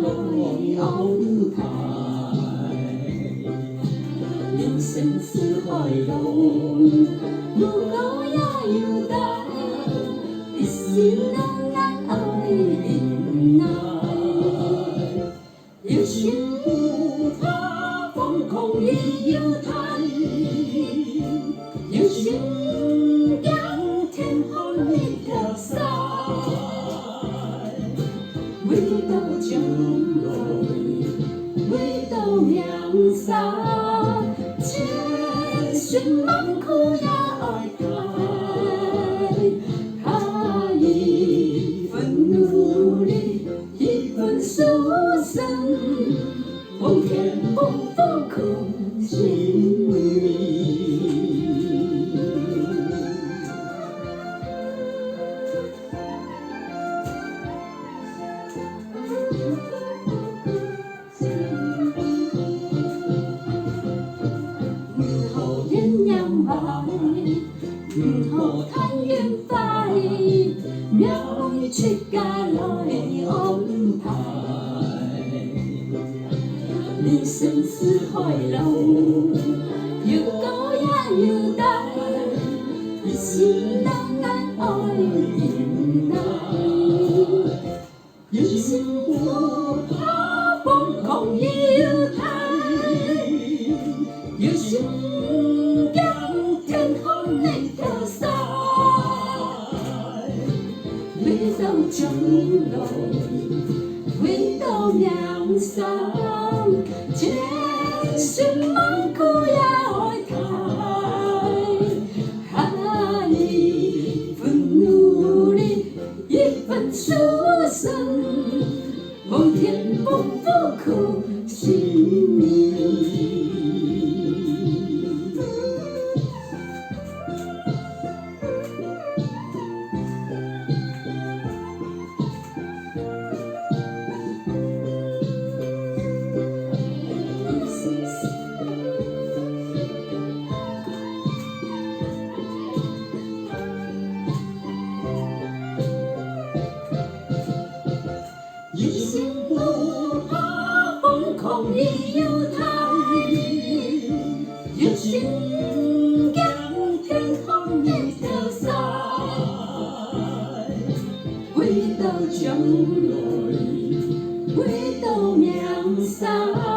来安排。人生似海浪，不过也有待，一生能爱忍耐。有心不怕风狂也有态，有心仰天空的高山，为到将来，为到名山，千辛万苦也爱捱，他一份努力，一份殊胜，奉天不负苦心命。唔好贪缘快，妙语出家来安排。人生似海浪，有高也有低，一生能爱忍耐。有心不怕风狂也有态，有心仰天空的高山，为到将来，为到名山，千辛万苦也爱捱，还一份努力，一份殊胜，奉天不负苦心命。一心不怕风狂也有态，有心仰天空的高山，为到将来，为到名山。